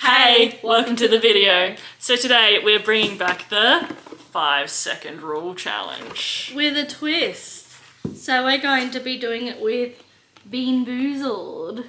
Hey, welcome to the video. So today we're bringing back the 5-second rule challenge. With a twist. So we're going to be doing it with Bean Boozled.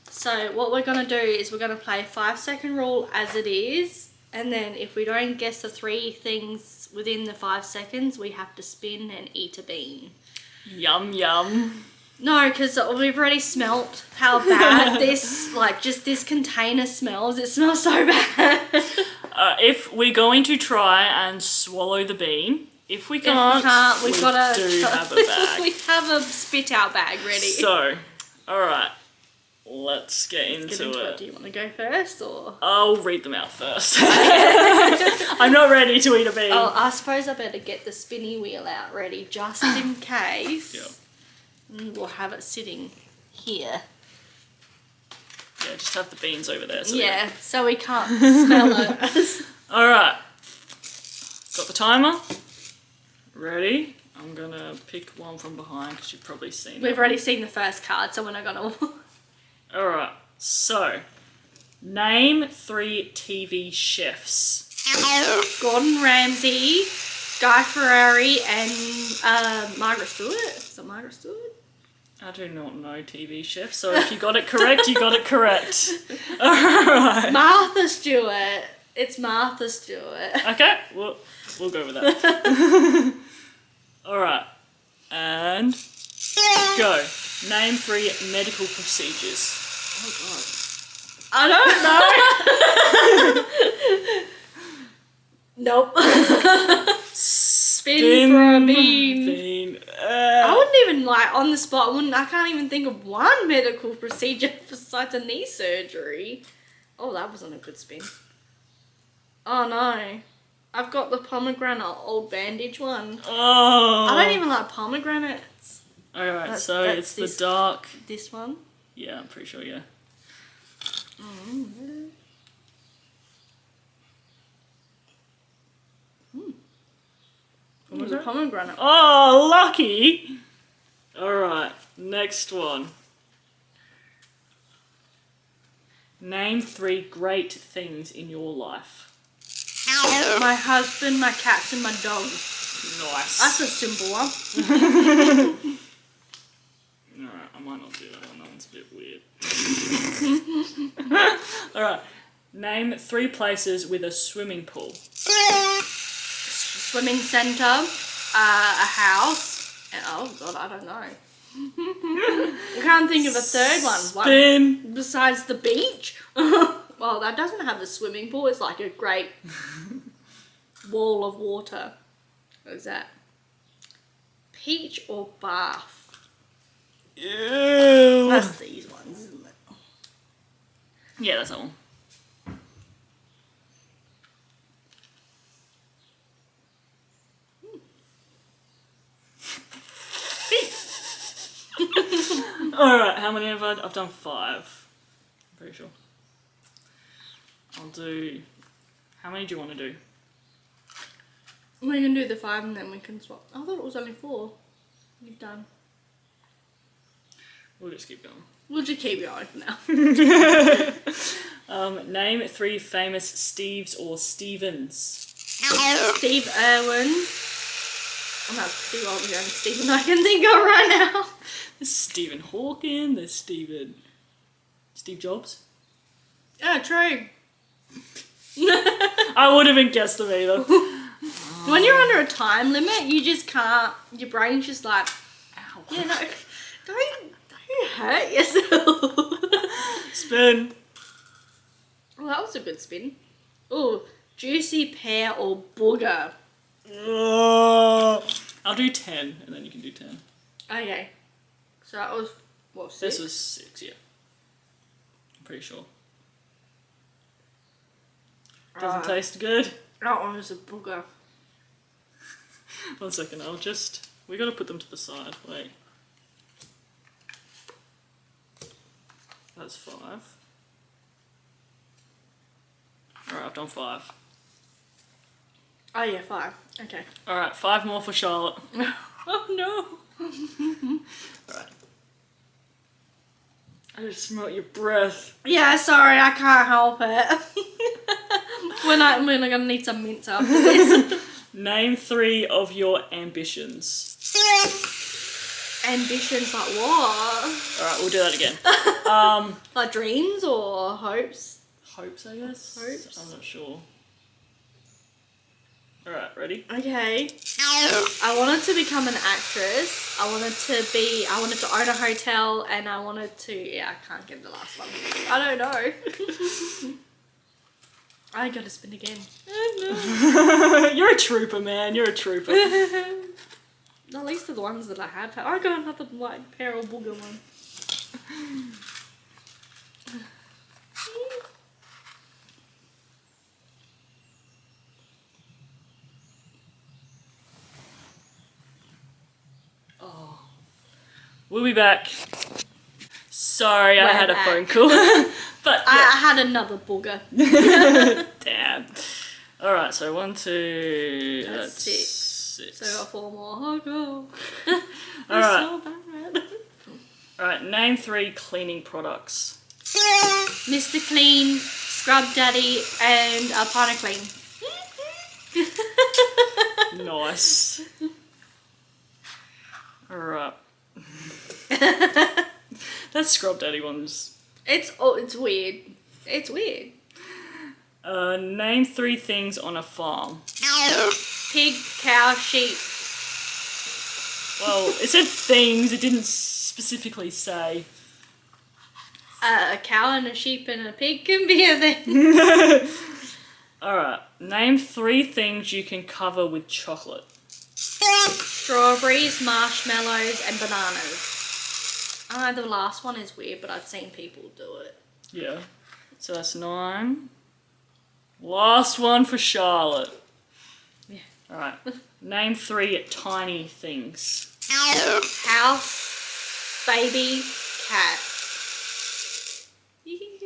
So what we're going to do is we're going to play 5-second rule as it is. And then if we don't guess the 3 things within the 5 seconds, we have to spin and eat a bean. Yum yum. No, because we've already smelt how bad this, just this container smells. It smells so bad. If we're going to try and swallow the bean, if we can't, we've got do have a bag. We have a spit out bag ready. So, alright, let's get into it. Do you want to go first or? I'll read them out first. I'm not ready to eat a bean. Oh, I suppose I better get the spinny wheel out ready just in case. Yeah. And we'll have it sitting here. Yeah, just have the beans over there. So yeah, so we can't smell it. Alright. Got the timer. Ready? I'm gonna pick one from behind because you've probably seen it. We've already seen the first card, so we're not gonna. Alright, so name 3 TV chefs. Gordon Ramsay, Guy Fieri, and Margaret Stewart. Is it Margaret Stewart? I do not know TV chefs, so if you got it correct, you got it correct. Alright. Martha Stewart. It's Martha Stewart. Okay, we'll go with that. Alright, and go. Name 3 medical procedures. Oh god. I don't know. Nope. Spin for a bean. I wouldn't even on the spot. I can't even think of one medical procedure besides a knee surgery. Oh, that wasn't a good spin. Oh no, I've got the pomegranate old bandage one. Oh. I don't even like pomegranates. Alright, so it's the dark. This one. Yeah, I'm pretty sure. Yeah. What was it? Pomegranate. Oh, lucky! Alright, next one. Name 3 great things in your life. My husband, my cats, and my dog. Nice. That's a simple one. Alright, I might not do that one. That one's a bit weird. Alright, name 3 places with a swimming pool. Swimming centre, a house, and oh god, I don't know. I can't think of a third one. Spin. Besides the beach. Well, that doesn't have a swimming pool. It's like a great wall of water. What is that? Peach or bath? Ew. That's these ones, isn't it? Yeah, that's that one. Alright, how many have I? I've done 5. I'm pretty sure. I'll do. How many do you want to do? We can do the 5 and then we can swap. I thought it was only 4. You've done. We'll just keep going. We'll just keep going for now. Name 3 famous Steves or Stevens. Steve Irwin. I'm not the only Stephen I can think of right now. There's Stephen Hawking, there's Steve Jobs. Oh, true. I wouldn't even guessed them either. When you're under a time limit, you just can't, your brain's just like, Ow. yeah, no, don't hurt yourself. Spin. Oh, that was a good spin. Oh, juicy pear or booger. I'll do 10 and then you can do 10. Okay. So that was, what, 6? This was 6, yeah. I'm pretty sure. Doesn't taste good. That one was a booger. 1 second, we gotta put them to the side, wait. That's 5. Alright, I've done 5. Oh yeah, 5. Okay. Alright, 5 more for Charlotte. Oh no. Alright. I just smelt your breath. Yeah, sorry, I can't help it. we're gonna need some mints after this. Name 3 of your ambitions. Ambitions like what? Alright, we'll do that again. Like dreams or hopes? Hopes, I guess? Hopes? I'm not sure. Alright, ready? Okay. I wanted to become an actress. I wanted to own a hotel, and I wanted to, yeah, I can't get the last one. I don't know. I gotta spin again. You're a trooper, man. You're a trooper. At least the ones that I had. I got another like pair of booger one. Oh. We'll be back. Sorry, I We're had a back. phone call. But I yeah. had another booger. Damn. Alright, so 1, 2. That's That's 6. 6. So I got 4 more. Oh god. Alright. So bad. Alright, name 3 cleaning products. Mr. Clean, Scrub Daddy, and Partner Clean. Nice. Alright. That Scrub Daddy one's... It's weird. It's weird. Name 3 things on a farm. Pig, cow, sheep. Well, it said things, it didn't specifically say. A cow and a sheep and a pig can be a thing. Alright, name 3 things you can cover with chocolate. Strawberries, marshmallows, and bananas. The last one is weird, but I've seen people do it. Yeah. So that's 9. Last one for Charlotte. Yeah. Alright. Name 3 tiny things. House, baby, cat. You can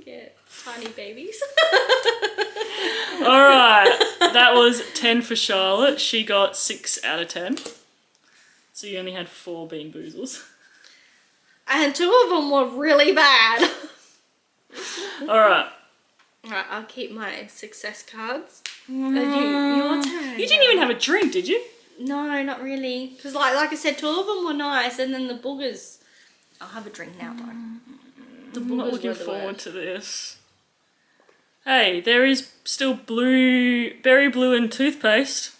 get tiny babies. Alright. That was 10 for Charlotte. She got 6 out of 10. So you only had 4 Bean Boozles. And 2 of them were really bad. Alright. Alright, I'll keep my success cards. Your Your turn. You didn't even have a drink, did you? No, not really. Because like I said, 2 of them were nice, and then the boogers... I'll have a drink now, though. The I'm not boogers looking were the forward worst. to this. Hey, there is still berry blue and toothpaste.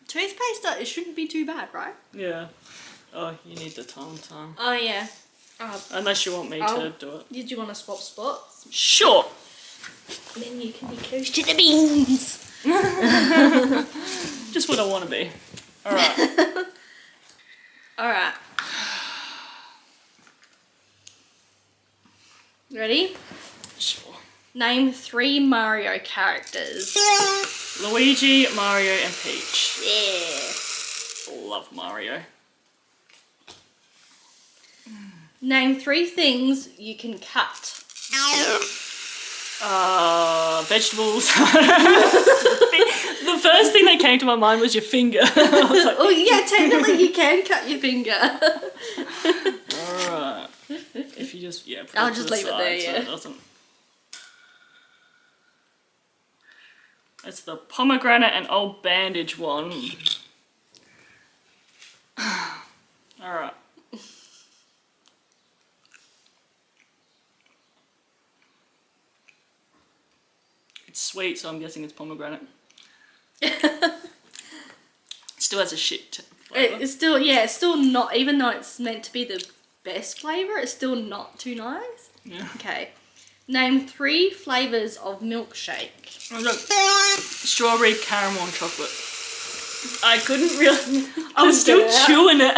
Toothpaste, it shouldn't be too bad, right? Yeah. Oh, you need the time. Oh, yeah. Unless you want me to do it. Did you want to swap spots? Sure. Then you can be close to the beans. Just what I want to be. Alright. Alright. Ready? Sure. Name 3 Mario characters. Luigi, Mario, and Peach. Yeah. Love Mario. Name 3 things you can cut. Vegetables. The first thing that came to my mind was your finger. I was like, Oh yeah, technically you can cut your finger. alright. If you just, yeah, put I'll it to just the leave it side there, so yeah. it doesn't. It's the pomegranate and old bandage one. Alright. It's sweet, so I'm guessing it's pomegranate. Still has a shit flavour. It's still, it's still not, even though it's meant to be the best flavour, it's still not too nice. Yeah. Okay. Name 3 flavours of milkshake. Oh, look. Strawberry, caramel, and chocolate. I couldn't really. I was still get it out. chewing it.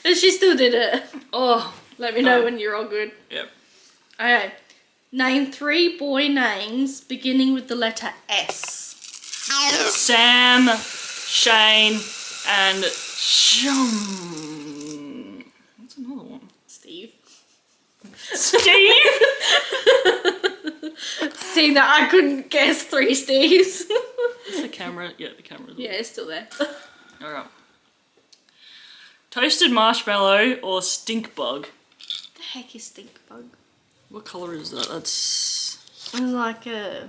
And she still did it. Oh. Let me know when you're all good. Yep. Okay. Name 3 boy names beginning with the letter S. Sam, Shane, and Shum. What's another one? Steve. Steve? Seeing that I couldn't guess 3 Steves. Is the camera? Yeah, the camera's on. Yeah, it's still there. Alright. Toasted marshmallow or stink bug? The heck is stink bug? What colour is that? That's It's like a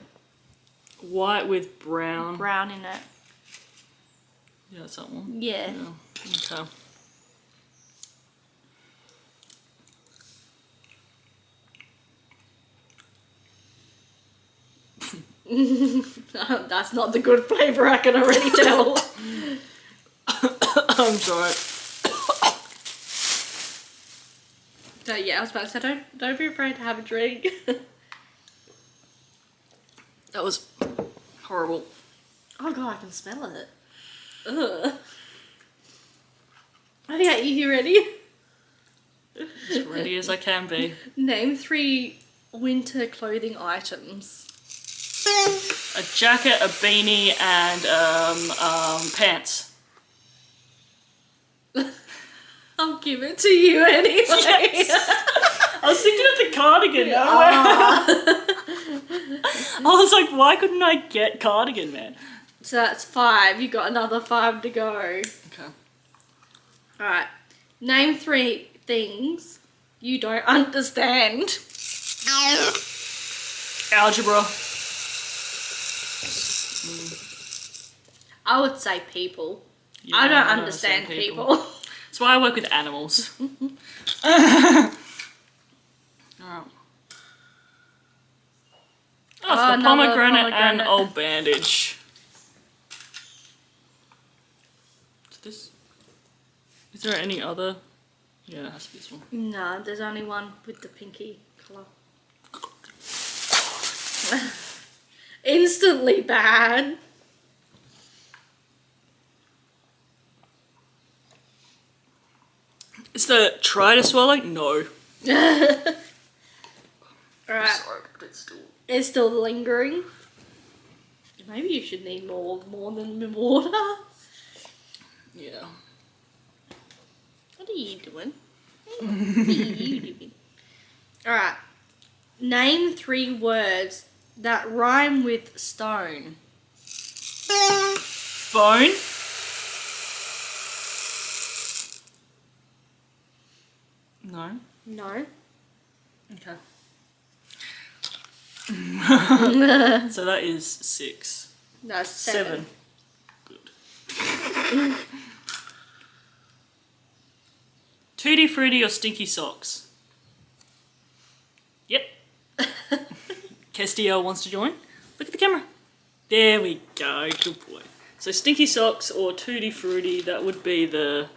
white with brown. brown in it. Yeah, that's that one. Yeah. Okay. That's not the good flavour, I can already tell. I'm sorry. So yeah, I was about to say, don't be afraid to have a drink. That was horrible. Oh god, I can smell it. Ugh. Okay, you ready? As ready as I can be. Name 3 winter clothing items. A jacket, a beanie, and pants. I'll give it to you anyway. Yes. I was thinking of the cardigan. I was like, why couldn't I get cardigan, man? So that's 5. You got another 5 to go. Okay. Alright. Name 3 things you don't understand. Algebra. I would say people. Yeah, I don't understand people. That's why I work with animals. Alright. Oh, it's the another pomegranate and pomegranate. old bandage. Is there any other? Yeah, it has to be this one. No, there's only one with the pinky colour. Instantly bad. Is the try to swallow? No. Alright, Sorry, but it's still. it's still lingering. Maybe you should need more than water. Yeah. What are you doing? What are you doing? Alright. Name 3 words that rhyme with stone. Phone. No. No. Okay. So that is 6. That's 7. Good. Tutti Frutti or Stinky Socks? Yep. Kestiel wants to join. Look at the camera. There we go. Good boy. So Stinky Socks or Tutti Frutti, that would be the...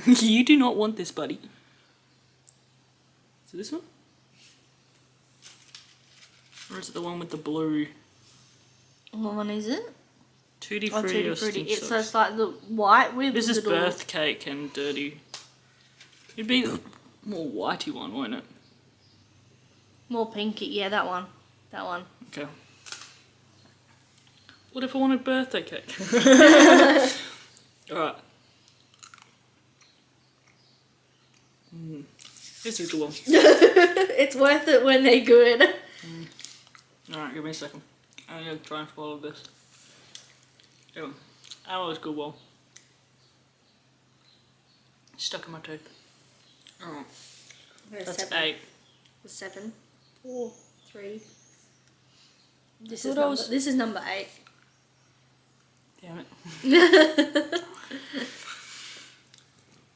You do not want this, buddy. Is it this one? Or is it the one with the blue? What one is it? Tutti Oh, Frutti Tutti or Frutti. Stinky It's Socks? just like the white with This is little... birth cake and dirty. It'd be the more whitey one, won't it? More pinky. Yeah, that one. That one. Okay. What if I wanted birthday cake? Alright. Here's a good one. It's worth it when they're good. Alright, give me a second. I'm gonna try and swallow this. Here we go. That was a good one. Stuck in my tooth. Alright. That's 8. 7. 4. 3. This thought I was- is number 8. Damn it.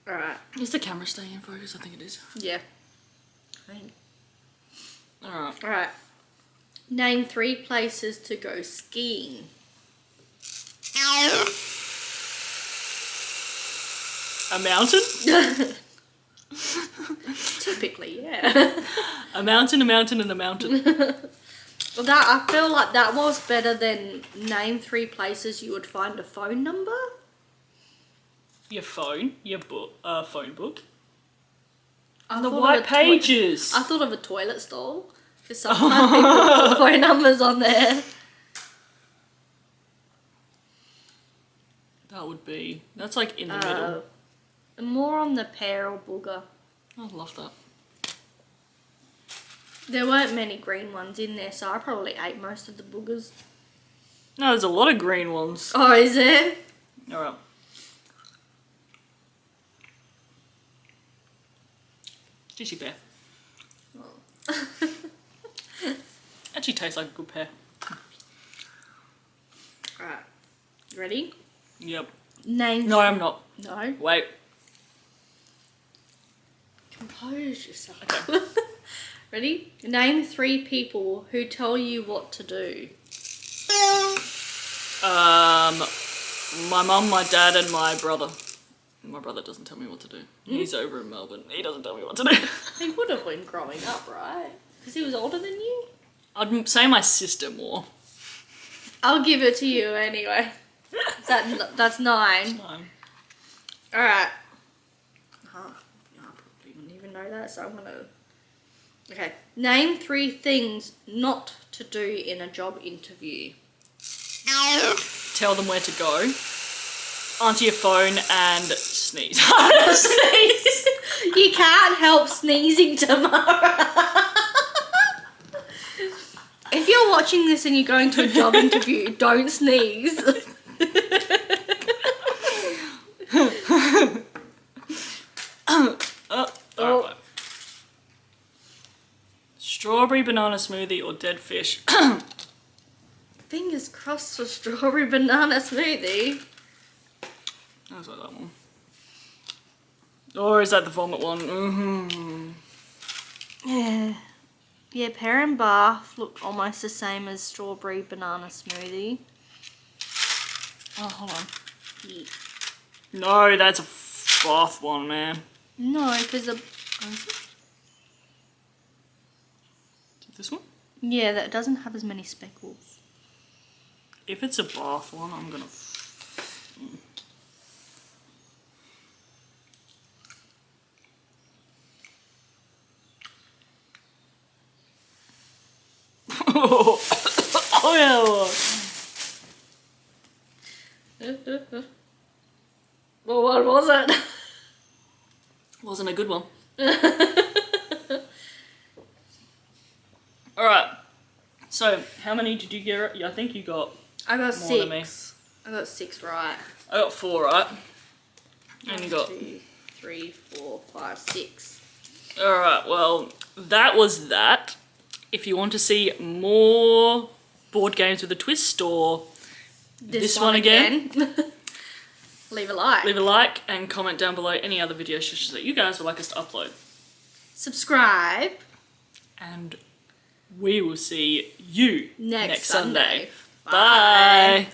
Alright. Is the camera staying in focus? I think it is. Yeah. I think. Alright. Alright. Name 3 places to go skiing. A mountain? Typically, yeah. A mountain, and a mountain. Well, that I feel like that was better than name 3 places you would find a phone number. Your phone, your book, phone book. I The thought of white a pages. I thought of a toilet stall because sometimes people put phone numbers on there. That would be. That's like in the middle. More on the pear or booger. I love that. There weren't many green ones in there, so I probably ate most of the boogers. No, there's a lot of green ones. Oh, is there? Alright. Juicy pear. Actually tastes like a good pear. Alright. Ready? Yep. Name. No, I'm not. No. Wait. Compose yourself. Okay. Ready? Name 3 people who tell you what to do. My mum, my dad, and my brother. My brother doesn't tell me what to do. He's over in Melbourne. He doesn't tell me what to do. He would have been growing up, right? Because he was older than you? I'd say my sister more. I'll give it to you anyway. That's 9. Alright. I probably wouldn't even know that, so I'm gonna... Okay. Name 3 things not to do in a job interview. Tell them where to go. Answer your phone and sneeze. Sneeze. You can't help sneezing tomorrow. If you're watching this and you're going to a job interview, don't sneeze. Alright. Strawberry banana smoothie or dead fish? Fingers crossed for strawberry banana smoothie. I was like that one. Or is that the vomit one? Mm-hmm. Yeah. Yeah, pear and bath look almost the same as strawberry banana smoothie. Oh, hold on. Yeah. No, that's a bath one, man. No, because This one? yeah, that doesn't have as many speckles. If it's a bath one, I'm gonna... Oh yeah. Well, what was it? Wasn't a good one. Alright. So, how many did you get? I think you got... I got More than me. 6. I got 6 right. I got 4 right. And you got... 2, 3, 4, 5, 6. Alright, well, that was that. If you want to see more board games with a twist or this one again, leave a like. leave a like and comment down below any other video suggestions that you guys would like us to upload. Subscribe. And we will see you Next Sunday. Sunday. Bye. Bye.